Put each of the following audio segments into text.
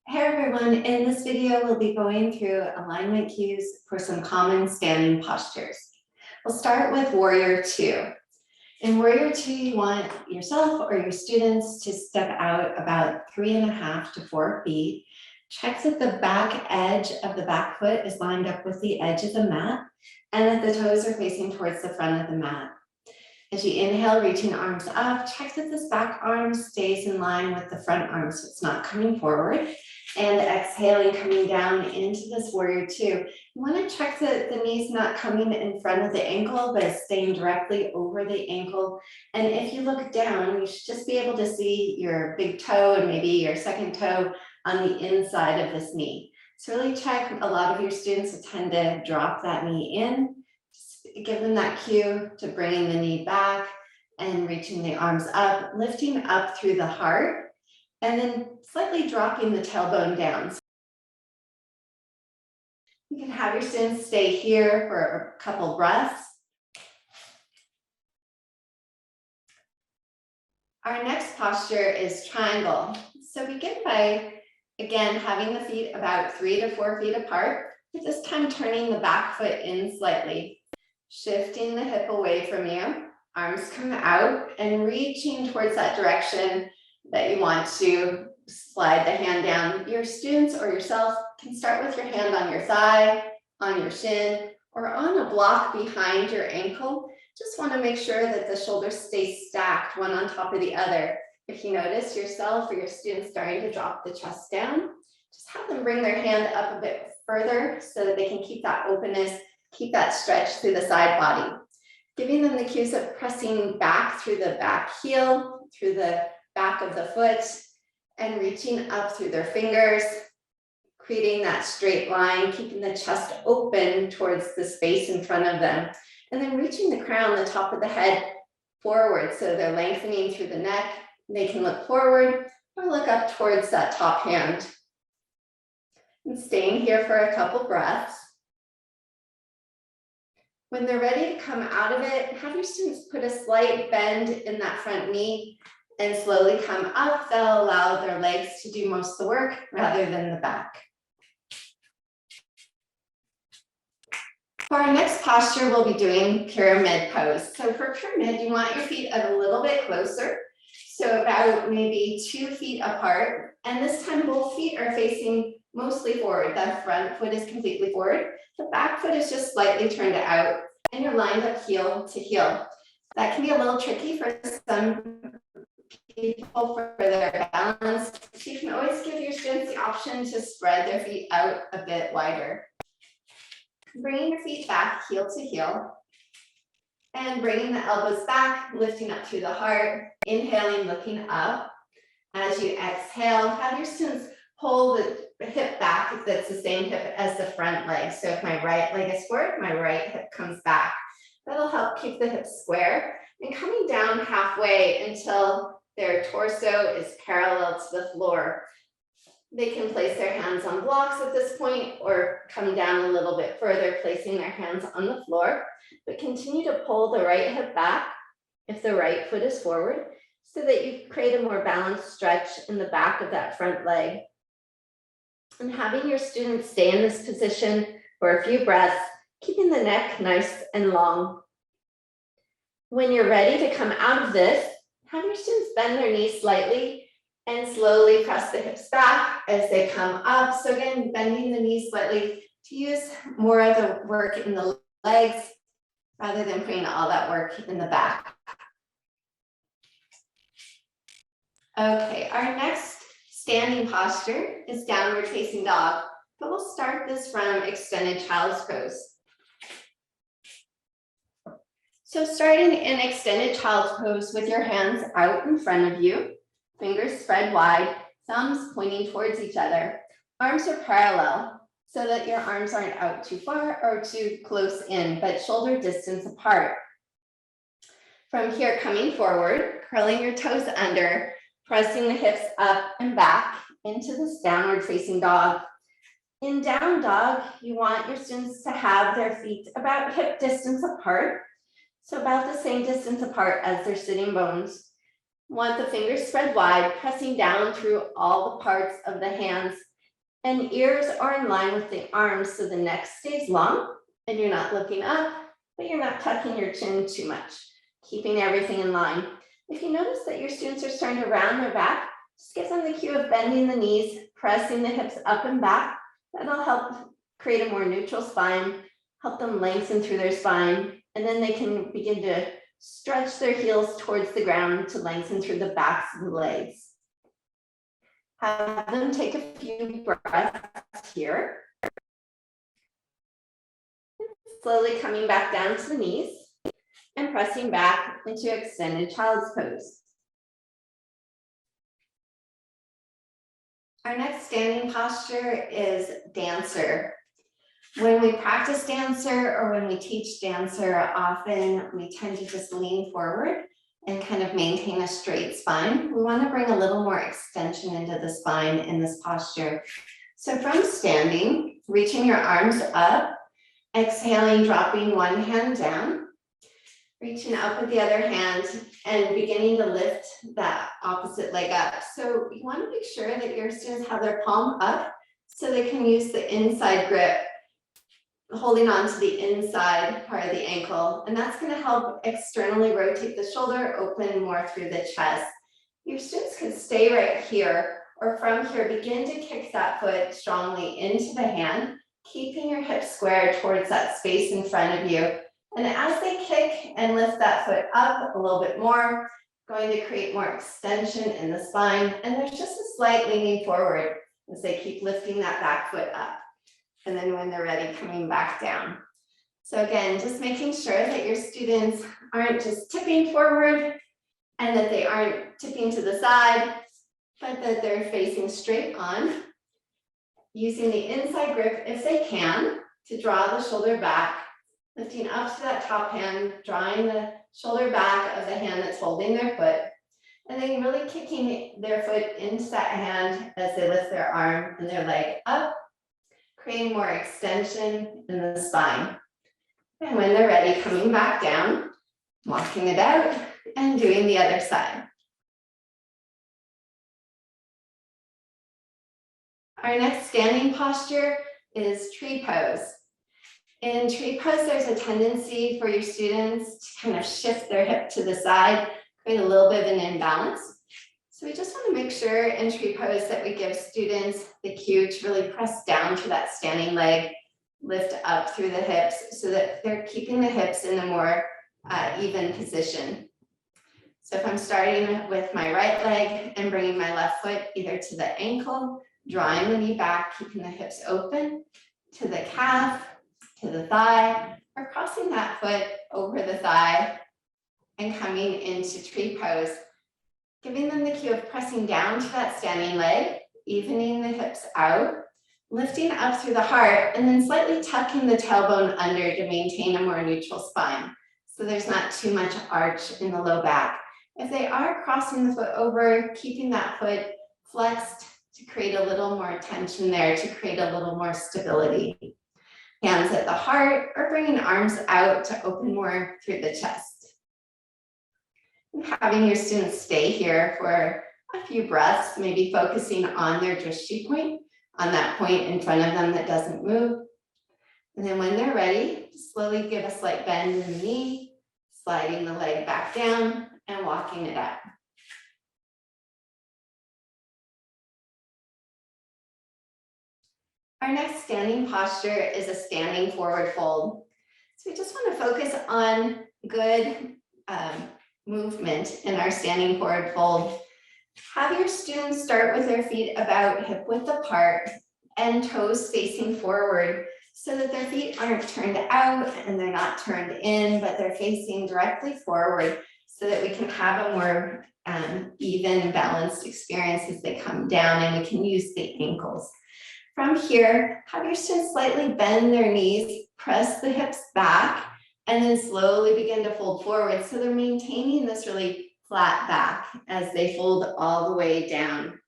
Hey everyone, in this video, we'll be going through alignment cues for some common standing postures. We'll start with Warrior Two. In Warrior Two, you want yourself or your students to step out about 3.5 to 4 feet. Check that the back edge of the back foot is lined up with the edge of the mat and that the toes are facing towards the front of the mat. As you inhale, reaching arms up, check that this back arm stays in line with the front arm so it's not coming forward. And exhaling, coming down into this Warrior Two. You want to check that the knee's not coming in front of the ankle, but it's staying directly over the ankle. And if you look down, you should just be able to see your big toe and maybe your second toe on the inside of this knee. So really check. A lot of your students will tend to drop that knee in. Just give them that cue to bringing the knee back and reaching the arms up, lifting up through the heart. And then slightly dropping the tailbone down. You can have your students stay here for a couple breaths. Our next posture is triangle. So begin by, again, having the feet about 3 to 4 feet apart, but this time turning the back foot in slightly, shifting the hip away from you, arms come out and reaching towards that direction that you want to slide the hand down. Your students or yourself can start with your hand on your thigh, on your shin, or on a block behind your ankle. Just want to make sure that the shoulders stay stacked, one on top of the other. If you notice yourself or your students starting to drop the chest down, just have them bring their hand up a bit further so that they can keep that openness, keep that stretch through the side body. Giving them the cues of pressing back through the back heel, through the back of the foot, and reaching up through their fingers, creating that straight line, keeping the chest open towards the space in front of them, and then reaching the crown, the top of the head, forward. So they're lengthening through the neck. They can look forward or look up towards that top hand. And staying here for a couple breaths. When they're ready to come out of it, have your students put a slight bend in that front knee and slowly come up. They'll allow their legs to do most of the work rather than the back. For our next posture, we'll be doing pyramid pose. So for pyramid, you want your feet a little bit closer. So about maybe 2 feet apart. And this time both feet are facing mostly forward. The front foot is completely forward. The back foot is just slightly turned out and you're lined up heel to heel. That can be a little tricky for some people for their balance. So you can always give your students the option to spread their feet out a bit wider. Bringing your feet back heel to heel and bringing the elbows back, lifting up through the heart, inhaling, looking up. As you exhale, have your students pull the hip back that's the same hip as the front leg. So if my right leg is forward, my right hip comes back. That'll help keep the hips square and coming down halfway until their torso is parallel to the floor. They can place their hands on blocks at this point or come down a little bit further, placing their hands on the floor, but continue to pull the right hip back if the right foot is forward so that you create a more balanced stretch in the back of that front leg. And having your students stay in this position for a few breaths, keeping the neck nice and long. When you're ready to come out of this, have your students bend their knees slightly and slowly press the hips back as they come up. So again, bending the knees slightly to use more of the work in the legs rather than putting all that work in the back. Okay, our next standing posture is downward facing dog, but we'll start this from extended child's pose. So starting in extended child's pose with your hands out in front of you, fingers spread wide, thumbs pointing towards each other. Arms are parallel so that your arms aren't out too far or too close in, but shoulder distance apart. From here, coming forward, curling your toes under, pressing the hips up and back into this downward facing dog. In down dog, you want your students to have their feet about hip distance apart. So about the same distance apart as their sitting bones. Want the fingers spread wide, pressing down through all the parts of the hands And ears are in line with the arms, so the neck stays long and you're not looking up, but you're not tucking your chin too much, keeping everything in line. If you notice that your students are starting to round their back, just give them the cue of bending the knees, pressing the hips up and back. That'll help create a more neutral spine, help them lengthen through their spine, and then they can begin to stretch their heels towards the ground to lengthen through the backs of the legs. Have them take a few breaths here. Slowly coming back down to the knees and pressing back into extended child's pose. Our next standing posture is dancer. When we practice dancer or when we teach dancer, often we tend to just lean forward and kind of maintain a straight spine. We want to bring a little more extension into the spine in this posture. So from standing, reaching your arms up, exhaling, dropping one hand down, reaching up with the other hand and beginning to lift that opposite leg up. So you want to make sure that your students have their palm up so they can use the inside grip, holding on to the inside part of the ankle. And that's going to help externally rotate the shoulder, open more through the chest. Your students can stay right here, or from here, begin to kick that foot strongly into the hand, keeping your hips square towards that space in front of you. And as they kick and lift that foot up a little bit more, going to create more extension in the spine. And there's just a slight leaning forward as they keep lifting that back foot up. And then when they're ready, coming back down. So again, just making sure that your students aren't just tipping forward and that they aren't tipping to the side, but that they're facing straight on, using the inside grip if they can to draw the shoulder back, lifting up to that top hand, drawing the shoulder back of the hand that's holding their foot, and then really kicking their foot into that hand as they lift their arm and their leg up, creating more extension in the spine. And when they're ready, coming back down, walking it out, and doing the other side. Our next standing posture is tree pose. In tree pose, there's a tendency for your students to kind of shift their hip to the side, create a little bit of an imbalance. So we just want to make sure in tree pose that we give students the cue to really press down to that standing leg, lift up through the hips so that they're keeping the hips in a more even position. So if I'm starting with my right leg and bringing my left foot either to the ankle, drawing the knee back, keeping the hips open, to the calf, to the thigh, or crossing that foot over the thigh and coming into tree pose, giving them the cue of pressing down to that standing leg, evening the hips out, lifting up through the heart, and then slightly tucking the tailbone under to maintain a more neutral spine. So there's not too much arch in the low back. If they are crossing the foot over, keeping that foot flexed to create a little more tension there, to create a little more stability. Hands at the heart, or bringing arms out to open more through the chest. And having your students stay here for a few breaths, maybe focusing on their drishti point, on that point in front of them that doesn't move. And then when they're ready, slowly give a slight bend in the knee, sliding the leg back down and walking it up. Our next standing posture is a standing forward fold. So we just want to focus on good movement in our standing forward fold. Have your students start with their feet about hip width apart and toes facing forward so that their feet aren't turned out and they're not turned in, but they're facing directly forward so that we can have a more even and balanced experience as they come down, and we can use the ankles. From here, have your students slightly bend their knees, press the hips back, and then slowly begin to fold forward. So they're maintaining this really flat back as they fold all the way down.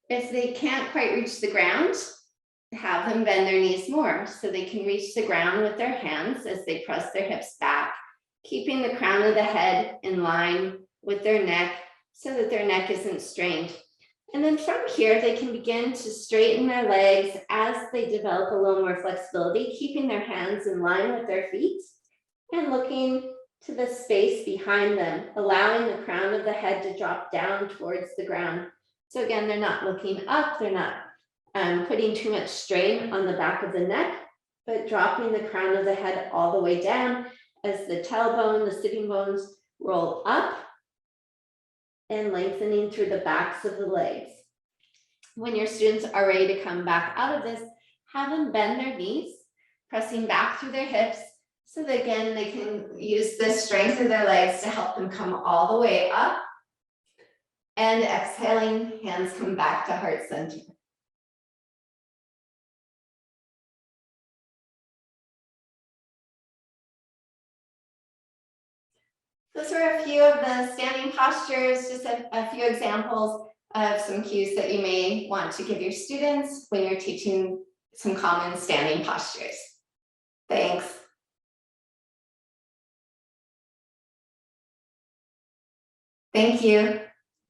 If they can't quite reach the ground, have them bend their knees more so they can reach the ground with their hands as they press their hips back, keeping the crown of the head in line with their neck so that their neck isn't strained. And then from here, they can begin to straighten their legs as they develop a little more flexibility, keeping their hands in line with their feet and looking to the space behind them, allowing the crown of the head to drop down towards the ground. So again, they're not looking up, they're not putting too much strain on the back of the neck, but dropping the crown of the head all the way down as the tailbone, the sitting bones roll up and lengthening through the backs of the legs. When your students are ready to come back out of this, have them bend their knees, pressing back through their hips, so that again, they can use the strength of their legs to help them come all the way up. And exhaling, hands come back to heart center. Those are a few of the standing postures, just a few examples of some cues that you may want to give your students when you're teaching some common standing postures. Thanks. Thank you.